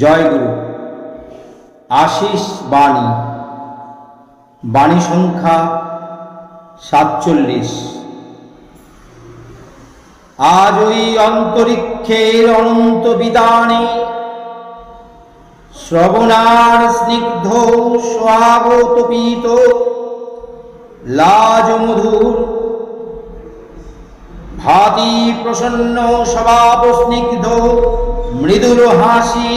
জয় গুরু। আশিস বাণী, বাণী সংখ্যা 47। আজ ওই অন্তরিক্ষের অনন্ত বিতানে শ্রবণার স্নিগ্ধ স্বাগত পীত লাজ মধুর ভাতি প্রসন্ন স্বভাব স্নিগ্ধ মৃদুর হাসি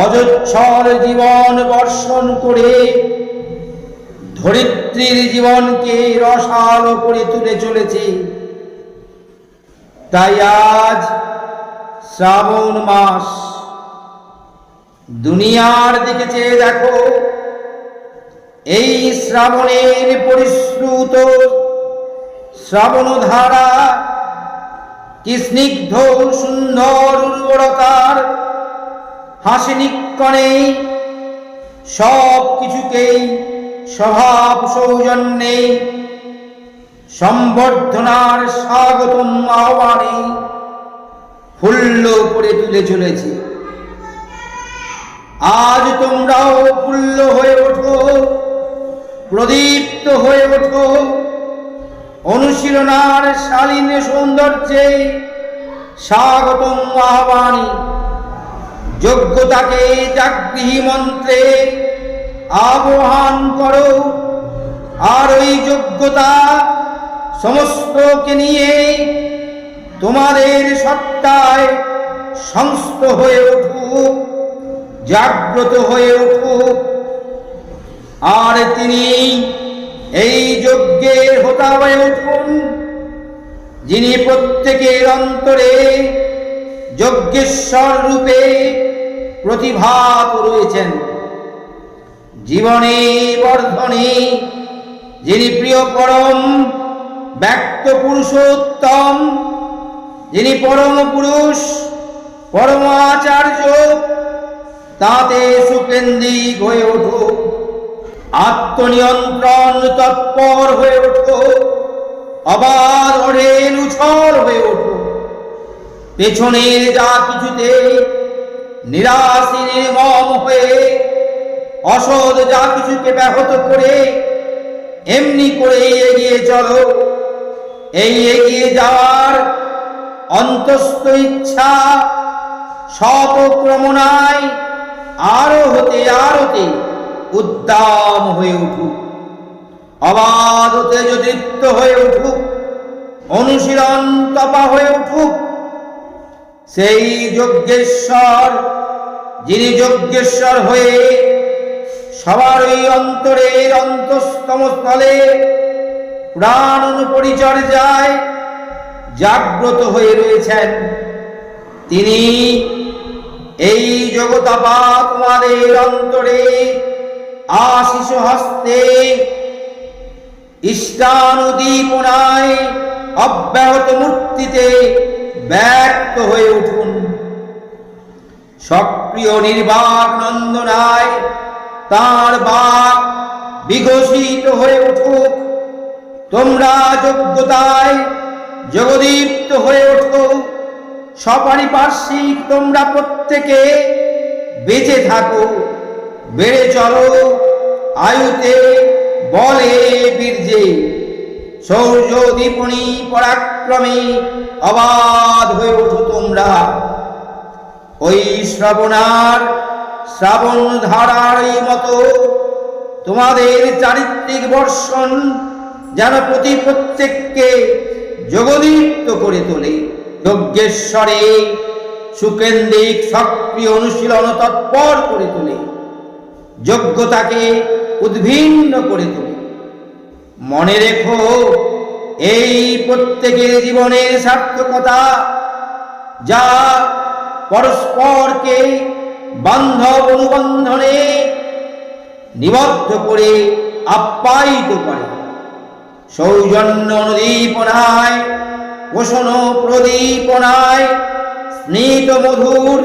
অজস্র জীবন বর্ষণ করে ধরিত্রীর জীবনকে রসাল করে তুলে চলেছে। তাই আজ শ্রাবণ মাস, দুনিয়ার দিকে চেয়ে দেখো। এই শ্রাবণের পরিশ্রুত শ্রাবণ ধারা কি স্নিগ্ধ সুন্দর উর্বরতার হাসি নিক্ষণে সব কিছুকেই স্বভাব সৌজন্যে সম্বর্ধনার স্বাগতম আহ্বানে ফুল্ল করে তুলে চলেছে। আজ তোমরাও ফুল্ল হয়ে ওঠো, প্রদীপ্ত হয়ে ওঠো অনুশীলনার শালীন সৌন্দর্যে স্বাগতম আহ্বানে। যোগ্যতাকে জাগৃহী মন্ত্রে আহ্বান করো, আর ওই যোগ্যতা সমস্তকে নিয়ে তোমাদের সত্তায় সংস্থ হয়ে উঠুক, জাগ্রত হয়ে উঠুক। আর তিনি এই যজ্ঞের হোতা হয়ে উঠুন, যিনি প্রত্যেকের অন্তরে যজ্ঞেশ্বর রূপে প্রতিভাত রয়েছেন। জীবনে বর্ধনে যিনি প্রিয় পরম ব্যক্ত পুরুষোত্তম, যিনি পরম পুরুষ পরম আচার্য, তাতে সুকেন্দ্রিক হয়ে ওঠো, আত্মনিয়ন্ত্রণ তৎপর হয়ে ওঠো, অবাধ অঢেল উছল হয়ে ওঠো। পেছনের যা কিছুতে নিরাশী নির্মম হয়ে অসৎ যা কিছুকে ব্যাহত করে এমনি করে এগিয়ে চলো। এই এগিয়ে যাওয়ার অন্তস্থ ইচ্ছা শতক্রমণায় আরো হতে উদ্দাম হয়ে উঠুক, অবাধ তেজদীপ্ত হয়ে উঠুক, অনুশীলন তপা হয়ে উঠুক। সেই যজ্ঞেশ্বর, যিনি যজ্ঞেশ্বর হয়ে সবারই অন্তরের অন্তস্তম স্থলে প্রাণ পরিচর্যায় জাগ্রত হয়ে রয়েছেন, তিনি এই জগতাপা তোমাদের অন্তরে আশিস হস্তে ইষ্টানুদীপনায় অব্যাহত মূর্তিতে ব্যক্ত হয়ে উঠুন। সক্রিয় নির্বাক নন্দনায় তাঁর বাক বিঘোষিত হয়ে উঠুক। তোমরা যোগ্যতায় জগদীপ্ত হয়ে ওঠো। সপারিপার্শ্বিক তোমরা প্রত্যেকে বেঁচে থাকো, বেড়ে চলো আয়ুতে, বলে, বীর্যে, শৌর্য দীপনী পরাক্রমে অবাধ হয়ে ওঠো তোমরা। ওই শ্রাবণ ধারার মতো তোমাদের চারিত্রিক বর্ষণ যেন প্রত্যেককে জগদীপ্ত করে তোলে। যজ্ঞেশ্বরে সুকেন্দ্রিক সক্রিয় অনুশীলন তৎপর করে তোলে, যোগ্যতাকে উদ্ভিন্ন করে তোলে। মনে রেখো, এই প্রত্যেকের জীবনের সার্থকতা, যা পরস্পরকে বান্ধব অনুবন্ধনে নিবদ্ধ করে আপ্যায়িত করে। সৌজন্য অনুদীপনায়, পোষণ প্রদীপনায়, স্নিত মধুর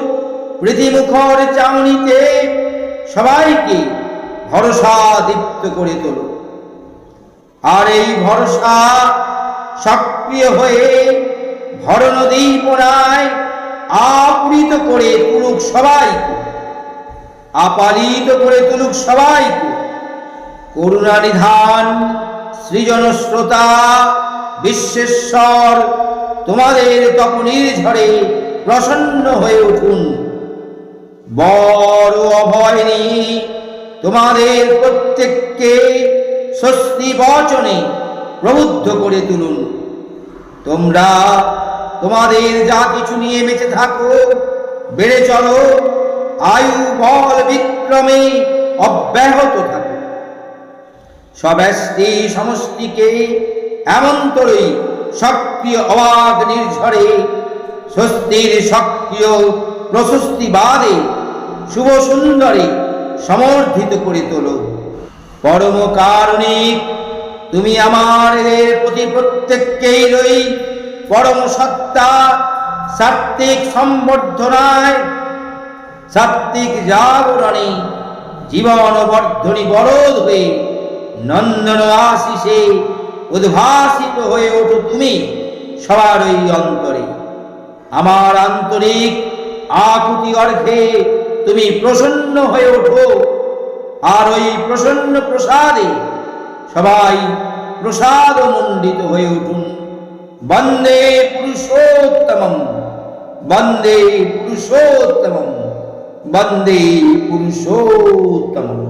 প্রীতিমুখর চাউনিতে সবাইকে ভরসা দীপ্ত করে তোলো। আর এই ভরসা সক্রিয় হয়ে ভরণদীপনায় আপূরিত করে তুলুক সবাইকে, আপালিত করে তুলুক সবাইকে। করুণা নিধান সৃজন শ্রোতা বিশ্বেশ্বর তোমাদের তপনীর ঝড়ে প্রসন্ন হয়ে উঠুন। বড় অভয় নিয়ে তোমাদের প্রত্যেককে স্বস্তি বচনে প্রবুদ্ধ করে তুলুন। তোমরা তোমাদের যা কিছু নিয়ে বেঁচে থাকো, বেড়ে চলো, আয়ু বল বিক্রমে অব্যাহত থাকো। সব্যষ্টি সমষ্টিকে এমন্তরেই সক্রিয় অবাধ নির্ঝরে স্বস্তির সক্রিয় প্রশস্তিবাদে শুভ সুন্দরে সমর্ধিত করে তোলো। পরম কারণিক তুমি আমাদের প্রতি প্রত্যেককেই রই পরম সত্তা সাত্ত্বিক সম্বর্ধনায়, সাত্ত্বিক জাগরণে জীবন বর্ধনী বরদ হয়ে নন্দন আশিসে উদ্ভাসিত হয়ে ওঠো তুমি সবার ওই অন্তরে। আমার আন্তরিক আকুতি অর্ঘে তুমি প্রসন্ন হয়ে ওঠো, আর ওই প্রসন্ন প্রসাদে সবাই প্রসাদ মণ্ডিত হয়ে উঠুন। বন্দে পুরুষোত্তমম, বন্দে পুরুষোত্তমম, বন্দে পুরুষোত্তমম।